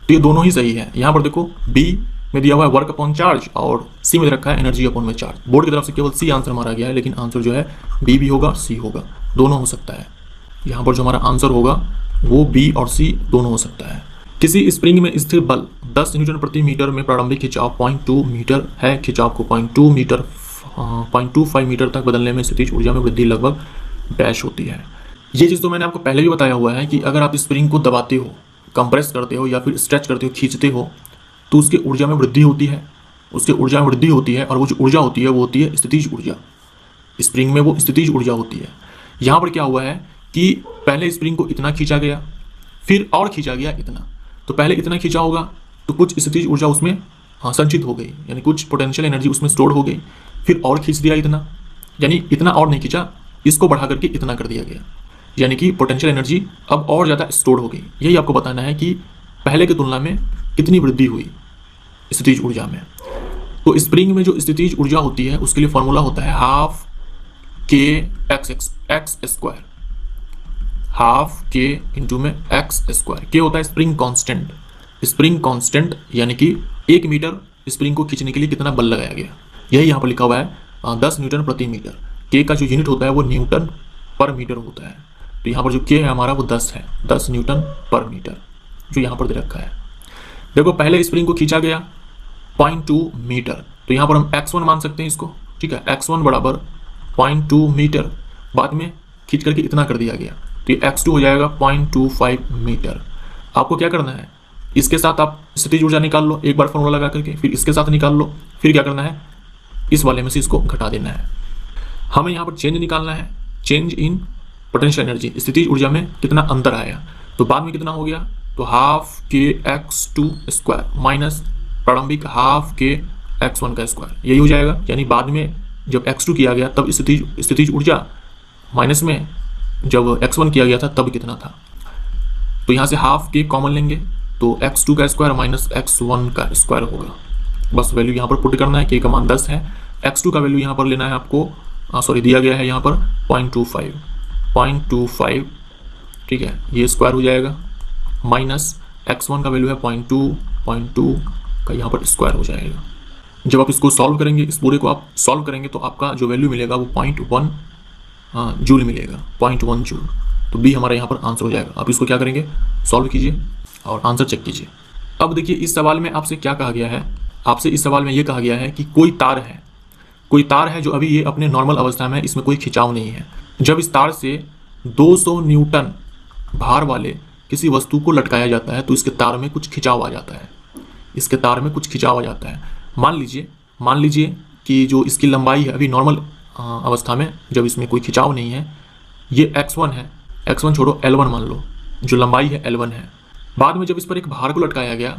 तो ये दोनों ही सही है। यहाँ पर देखो B में दिया हुआ है वर्क अपॉन चार्ज और C में रखा है एनर्जी अपॉन में चार्ज। बोर्ड की तरफ से केवल C आंसर मारा गया है, लेकिन आंसर जो है B भी होगा C होगा, दोनों हो सकता है। यहाँ पर जो हमारा आंसर होगा वो B और C दोनों हो सकता है। किसी स्प्रिंग में स्थिर बल 10 न्यूटन प्रति मीटर में प्रारंभिक खिंचाव 0.2 मीटर है। खिंचाव को 0.25 मीटर तक बदलने में स्थितिज ऊर्जा में वृद्धि लगभग डैश होती है। ये चीज़ तो मैंने आपको पहले भी बताया हुआ है कि अगर आप स्प्रिंग को दबाते हो, कंप्रेस करते हो या फिर स्ट्रेच करते हो, खींचते हो, तो उसके ऊर्जा में वृद्धि होती है। और वो जो ऊर्जा होती है वो होती है स्थितिज ऊर्जा। स्प्रिंग में वो स्थितिज ऊर्जा होती है। यहाँ पर क्या हुआ है कि पहले स्प्रिंग को इतना खींचा गया, फिर और खींचा गया इतना। तो पहले इतना खींचा होगा तो कुछ स्थितिज ऊर्जा उसमें संचित हो गई, यानी कुछ पोटेंशियल एनर्जी उसमें स्टोर हो गई। फिर और खींच दिया इतना, यानी इतना और नहीं खींचा, इसको बढ़ा करके इतना कर दिया गया, यानी कि पोटेंशियल एनर्जी अब और ज़्यादा स्टोर हो गई। यही आपको बताना है कि पहले की तुलना में कितनी वृद्धि हुई। स्थितिज ऊर्जा में। तो स्प्रिंग में जो स्थितिज ऊर्जा होती है उसके लिए फॉर्मूला होता है हाफ के एक्स स्क्वायर, हाफ के इंटू में एक्स स्क्वायर। के होता है स्प्रिंग कांस्टेंट, स्प्रिंग कांस्टेंट यानी कि 1 मीटर स्प्रिंग को खींचने के लिए कितना बल लगाया गया, यही यहाँ पर लिखा हुआ है 10 न्यूटन प्रति मीटर। के का जो यूनिट होता है वो न्यूटन पर मीटर होता है। तो यहाँ पर जो के है हमारा वो 10 है, 10 न्यूटन पर मीटर जो यहाँ पर दे रखा है। देखो पहले स्प्रिंग को खींचा गया 0.2 मीटर, तो यहाँ पर हम x1 मान सकते हैं इसको, ठीक है। x1 बराबर 0.2 मीटर, बाद में खींच करके इतना कर दिया गया, तो ये x2 हो जाएगा 0.25 मीटर। आपको क्या करना है, इसके साथ आप स्थितिज ऊर्जा निकाल लो एक बार फॉर्मूला लगा करके, फिर इसके साथ निकाल लो, फिर क्या करना है इस वाले में से इसको घटा देना है। हमें यहाँ पर चेंज निकालना है, चेंज इन पोटेंशियल एनर्जी, स्थितिज ऊर्जा में कितना अंतर आया। तो बाद में कितना हो गया, तो हाफ के x2 स्क्वायर माइनस प्रारंभिक हाफ के x1 का स्क्वायर, यही हो जाएगा। यानी बाद में जब x2 किया गया तब स्थितिज ऊर्जा माइनस में जब x1 किया गया था तब कितना था। तो यहाँ से हाफ के कॉमन लेंगे तो x2 का स्क्वायर माइनस x1 का स्क्वायर होगा। बस वैल्यू यहाँ पर पुट करना है, के का मान 10 है, x2 का वैल्यू यहाँ पर लेना है आपको, सॉरी दिया गया है यहाँ पर 0.25, ठीक है, ये स्क्वायर हो जाएगा, माइनस x1 का वैल्यू है 0.2 का यहाँ पर स्क्वायर हो जाएगा। जब आप इसको सॉल्व करेंगे, इस पूरे को आप सॉल्व करेंगे तो आपका जो वैल्यू मिलेगा वो 0.1 जूल मिलेगा, 0.1 जूल। तो बी हमारा यहाँ पर आंसर हो जाएगा। आप इसको क्या करेंगे, सॉल्व कीजिए और आंसर चेक कीजिए। अब देखिए इस सवाल में आपसे क्या कहा गया है, आपसे इस सवाल में ये कहा गया है कि कोई तार है जो अभी ये अपने नॉर्मल अवस्था में, इसमें कोई खिंचाव नहीं है। जब इस तार से 200 न्यूटन भार वाले किसी वस्तु को लटकाया जाता है तो इसके तार में कुछ खिंचाव आ जाता है, इसके तार में कुछ खिंचाव आ जाता है। मान लीजिए कि जो इसकी लंबाई है अभी नॉर्मल अवस्था में, जब इसमें कोई खिंचाव नहीं है, ये x1 है, x1 छोड़ो L1 मान लो, जो लंबाई है L1 है। बाद में जब इस पर एक भार को लटकाया गया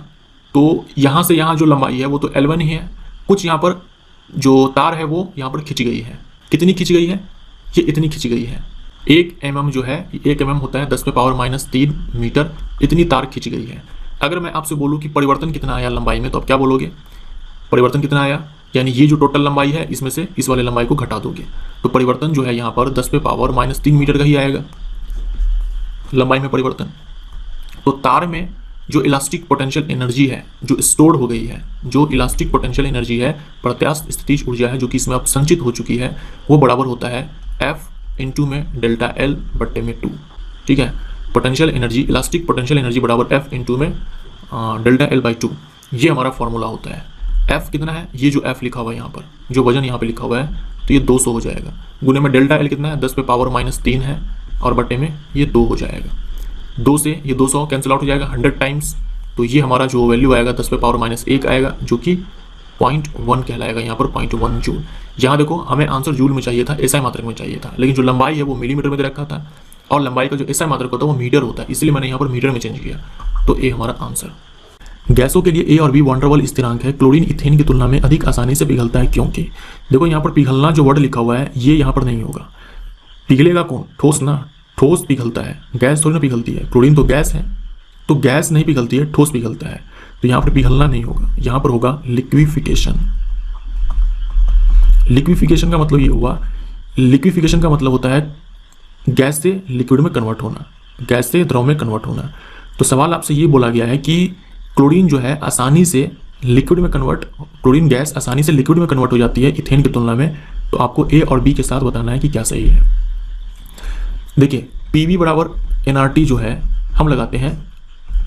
तो यहाँ से यहाँ जो लंबाई है वो तो L1 ही है, कुछ यहाँ पर जो तार है वो यहाँ पर खिंच गई है। कितनी खिंच गई है, ये इतनी खिंच गई है, 1 mm जो है, 1 mm होता है 10⁻³ मीटर, इतनी तार खिंच गई है। अगर मैं आपसे बोलूँ कि परिवर्तन कितना आया लंबाई में, तो आप क्या बोलोगे, परिवर्तन कितना आया, यानी ये जो टोटल लंबाई है इसमें से इस वाले लंबाई को घटा दोगे, तो परिवर्तन जो है यहाँ पर 10⁻³ मीटर का ही आएगा लंबाई में परिवर्तन। तो तार में जो इलास्टिक पोटेंशियल एनर्जी है जो स्टोर्ड हो गई है, जो इलास्टिक पोटेंशियल एनर्जी है, प्रत्यास्थ स्थितिज ऊर्जा है जो कि इसमें अब संचित हो चुकी है, वो बराबर होता है F इंटू में डेल्टा L बट्टे में 2, ठीक है। Potential energy, elastic potential energy बराबर F इंटू में डेल्टा L बाई 2, ये हमारा फॉर्मूला होता है। F कितना है, ये जो F लिखा हुआ है यहाँ पर, जो वजन यहाँ पे लिखा हुआ है, तो ये 200 हो जाएगा, गुने में डेल्टा L कितना है 10⁻³ है, और बटे में ये 2 हो जाएगा। 2 से ये 200 कैंसिल आउट हो जाएगा 100 टाइम्स, तो ये हमारा जो वैल्यू आएगा 10⁻⁻1 आएगा, जो कि 0.1 कहलाएगा यहाँ पर, 0.1 जूल। यहाँ देखो हमें आंसर जूल में चाहिए था, एसआई मात्रक में चाहिए था, लेकिन जो लंबाई है वो मिलीमीटर में दे रखा था, और लंबाई का जो एसआई मात्रक होता है वो मीटर होता है, इसलिए मैंने यहाँ पर मीटर में चेंज किया। तो ए हमारा आंसर। गैसों के लिए ए और बी वान डेर वाल स्थिरांक है, क्लोरीन इथेन की तुलना में अधिक आसानी से पिघलता है क्योंकि, देखो यहाँ पर पिघलना जो वर्ड लिखा हुआ है ये यहाँ पर नहीं होगा। पिघलेगा कौन, ठोस ना, ठोस पिघलता है, गैस थोड़ी ना पिघलती है। क्लोरीन तो गैस है, तो गैस नहीं पिघलती है, ठोस पिघलता है। तो यहाँ पर पिघलना नहीं होगा, यहाँ पर होगा लिक्विफिकेशन। लिक्विफिकेशन का मतलब ये हुआ, लिक्विफिकेशन का मतलब होता है गैस से लिक्विड में कन्वर्ट होना, गैस से द्रव में कन्वर्ट होना। तो सवाल आपसे ये बोला गया है कि क्लोरीन जो है आसानी से लिक्विड में कन्वर्ट, क्लोरीन गैस आसानी से लिक्विड में कन्वर्ट हो जाती है इथेन की तुलना में। तो आपको ए और बी के साथ बताना है कि क्या सही है। देखिए पीवी बराबर एनआरटी जो है हम लगाते हैं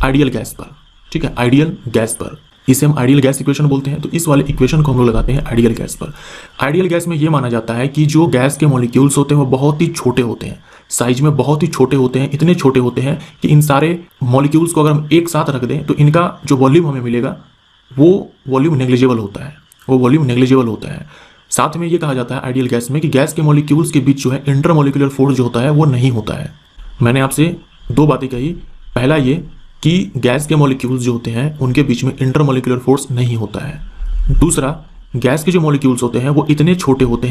आइडियल गैस पर, ठीक है, आइडियल गैस पर, इसे हम आइडियल गैस इक्वेशन बोलते हैं। तो इस वाले इक्वेशन को हम लोग लगाते हैं आइडियल गैस पर। आइडियल गैस में ये माना जाता है कि जो गैस के मॉलिक्यूल्स होते हैं वो बहुत ही छोटे होते हैं, साइज में बहुत ही छोटे होते हैं, इतने छोटे होते हैं कि इन सारे मॉलिक्यूल्स को अगर हम एक साथ रख दें तो इनका जो वॉल्यूम हमें मिलेगा वो वॉल्यूम नेग्लिजिबल होता है, वो वॉल्यूम नेग्लिजिबल होता है। साथ में ये कहा जाता है आइडियल गैस में कि गैस के मॉलिक्यूल्स के बीच जो है इंटरमॉलिक्यूलर फोर्स जो होता है वो नहीं होता है। मैंने आपसे दो बातें कही, पहला ये कि गैस के मॉलिक्यूल्स जो होते हैं उनके बीच में इंटरमॉलिक्यूलर फोर्स नहीं होता है, दूसरा गैस के जो मॉलिक्यूल्स होते हैं वो इतने छोटे होते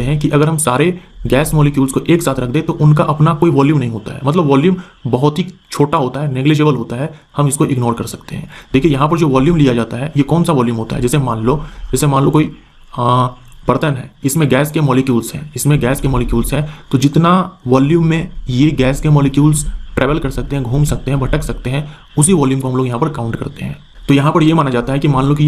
हैं कि अगर हम सारे गैस मॉलिक्यूल्स को एक साथ रख दें तो उनका अपना कोई वॉल्यूम नहीं होता है। मतलब वॉल्यूम बहुत ही छोटा होता है, नेग्लिजिबल होता है, हम इसको इग्नोर कर सकते हैं। देखिए यहाँ पर जो वॉल्यूम लिया जाता है ये कौन सा वॉल्यूम होता है। जैसे मान लो कोई बर्तन है, इसमें गैस के मॉलिक्यूल्स हैं, तो जितना वॉल्यूम में ये गैस के मॉलिक्यूल्स ट्रेवल कर सकते हैं, घूम सकते हैं, भटक सकते हैं, उसी वॉल्यूम को हम लोग यहाँ पर काउंट करते हैं। तो यहाँ पर ये माना जाता है कि मान लो कि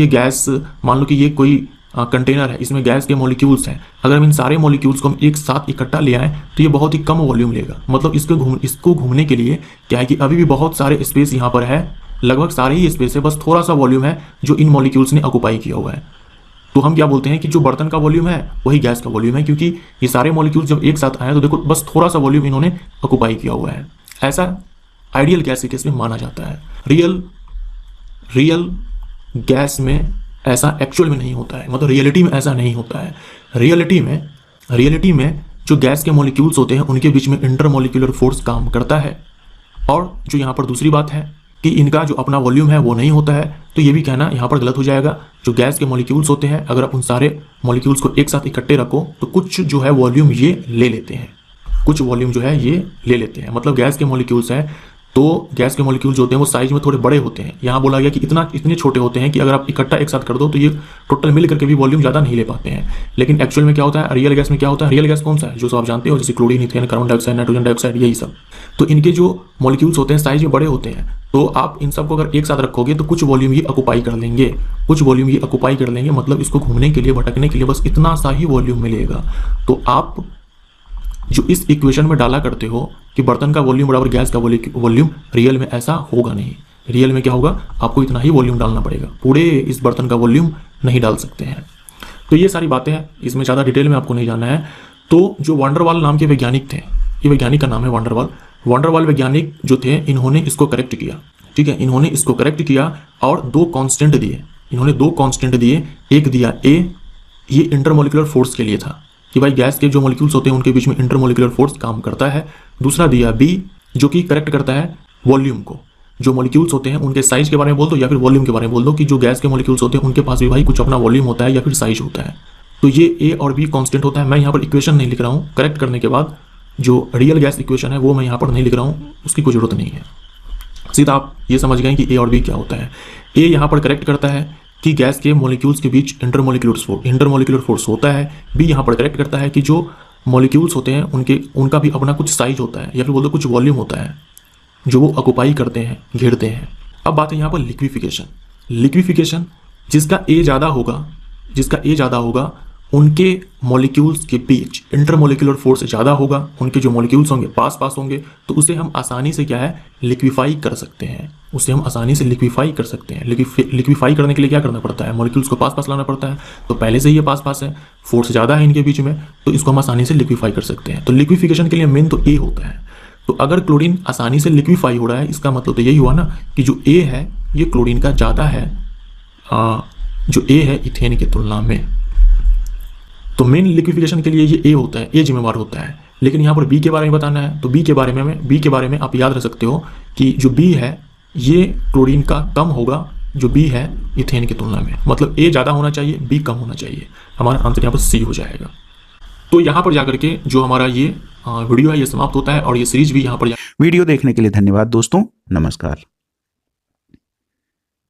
ये कोई कंटेनर है, इसमें गैस के मॉलिक्यूल्स हैं, अगर हम इन सारे मॉलिक्यूल्स को हम एक साथ इकट्ठा ले आए तो ये बहुत ही कम वॉल्यूम लेगा। मतलब इसको घूमने के लिए क्या है कि अभी भी बहुत सारे स्पेस यहाँ पर है, लगभग सारे ही स्पेस है, बस थोड़ा सा वॉल्यूम है जो इन मॉलिक्यूल्स ने ऑक्युपाई किया हुआ है। तो हम क्या बोलते हैं कि जो बर्तन का वॉल्यूम है वही गैस का वॉल्यूम है, क्योंकि ये सारे मॉलिक्यूल्स जब एक साथ आए तो देखो बस थोड़ा सा वॉल्यूम इन्होंने ऑक्युपाई किया हुआ है। ऐसा आइडियल गैस के केस में माना जाता है। रियल गैस में ऐसा एक्चुअल में नहीं होता है, मतलब रियलिटी में ऐसा नहीं होता है। रियलिटी में जो गैस के मॉलिक्यूल्स होते हैं उनके बीच में इंटरमॉलिक्यूलर फोर्स काम करता है। और जो यहाँ पर दूसरी बात है कि इनका जो अपना वॉल्यूम है वो नहीं होता है, तो ये भी कहना यहाँ पर गलत हो जाएगा। जो गैस के मॉलिक्यूल्स होते हैं, अगर आप उन सारे मॉलिक्यूल्स को एक साथ इकट्ठे रखो तो कुछ जो है वॉल्यूम ये ले लेते हैं, मतलब गैस के मॉलिक्यूल्स हैं तो गैस के मॉलिक्यूल्स जो होते हैं वो साइज में थोड़े बड़े होते हैं। यहाँ बोला गया कि इतने छोटे होते हैं कि अगर आप इकट्ठा एक साथ कर दो तो ये टोटल मिल करके भी वॉल्यूम ज़्यादा नहीं ले पाते हैं। लेकिन एक्चुअल में क्या होता है, रियल गैस में क्या होता है, रियल गैस कौन सा है जो सब आप जानते हो, जैसे chlorine, ethane, carbon dioxide, nitrogen dioxide, यही सब। तो इनके जो मॉलिक्यूल्स होते हैं साइज में बड़े होते हैं, तो आप इन सबको अगर एक साथ रखोगे तो कुछ वॉल्यूम ये ऑक्युपाई कर लेंगे, मतलब इसको घूमने के लिए, भटकने के लिए बस इतना सा ही वॉल्यूम मिलेगा। तो आप जो इस इक्वेशन में डाला करते हो कि बर्तन का वॉल्यूम बराबर गैस का वॉल्यूम, रियल में ऐसा होगा नहीं। रियल में क्या होगा, आपको इतना ही वॉल्यूम डालना पड़ेगा, पूरे इस बर्तन का वॉल्यूम नहीं डाल सकते हैं। तो ये सारी बातें हैं, इसमें ज़्यादा डिटेल में आपको नहीं जानना है। तो जो वान डेर वाल नाम के वैज्ञानिक थे, ये वैज्ञानिक का नाम है वान डेर वाल वैज्ञानिक जो थे, इन्होंने इसको करेक्ट किया। ठीक है, इन्होंने इसको करेक्ट किया और दो कांस्टेंट दिए। एक दिया ए, ये इंटरमॉलिक्यूलर फोर्स के लिए था कि भाई गैस के जो मॉलिक्यूल्स होते हैं उनके बीच में इंटरमॉलिक्यूलर फोर्स काम करता है। दूसरा दिया बी, जो कि करेक्ट करता है वॉल्यूम को। जो मॉलिक्यूल्स होते हैं उनके साइज के बारे में बोल दो या फिर वॉल्यूम के बारे में बोल दो कि जो गैस के मॉलिक्यूल्स होते हैं उनके पास भी भाई कुछ अपना वॉल्यूम होता है या फिर साइज होता है। तो ये ए और बी कांस्टेंट होता है। मैं यहाँ पर इक्वेशन नहीं लिख रहा हूँ, करेक्ट करने के बाद जो रियल गैस इक्वेशन है वो मैं यहाँ पर नहीं लिख रहा हूँ, उसकी कोई जरूरत नहीं है। सीधा आप ये समझ गए कि ए और बी क्या होता है। ए यहाँ पर करेक्ट करता है कि गैस के मॉलिक्यूल्स के बीच इंटरमॉलिक्यूलर फोर्स होता है। बी यहाँ पर करेक्ट करता है कि जो मॉलिक्यूल्स होते हैं उनका भी अपना कुछ साइज होता है या फिर बोल दो कुछ वॉल्यूम होता है जो वो ऑक्युपाई करते हैं, घेरते हैं। अब बात है यहाँ पर लिक्विफिकेशन। जिसका ए ज़्यादा होगा उनके मॉलिक्यूल्स के बीच इंटरमॉलिक्यूलर फोर्स ज़्यादा होगा, उनके जो मॉलिक्यूल्स होंगे पास होंगे, तो उसे हम आसानी से क्या है, लिक्विफाई कर सकते हैं। लिक्विफाई करने के लिए क्या करना पड़ता है, मॉलिक्यूल्स को पास लाना पड़ता है। तो पहले से ही ये पास है, फोर्स ज़्यादा है इनके बीच में, तो इसको हम आसानी से लिक्विफाई कर सकते हैं। तो लिक्विफिकेशन के लिए मेन तो ए होता है। तो अगर क्लोरीन आसानी से लिक्विफाई हो रहा है, इसका मतलब तो यही हुआ ना कि जो ए है ये क्लोरीन का ज़्यादा है, जो ए है इथेन की तुलना में। तो मेन लिक्विफिकेशन के लिए ये ए होता है, ए जिम्मेवार होता है। लेकिन यहाँ पर बी के बारे में बताना है, तो बी के बारे में आप याद रख सकते हो कि जो बी है ये क्लोरीन का कम होगा, जो बी है इथेन की तुलना में। मतलब ए ज़्यादा होना चाहिए, बी कम होना चाहिए। हमारा आंसर यहाँ पर सी हो जाएगा। तो यहाँ पर जाकर के जो हमारा ये वीडियो है ये समाप्त होता है और ये सीरीज भी यहाँ पर। वीडियो देखने के लिए धन्यवाद दोस्तों, नमस्कार।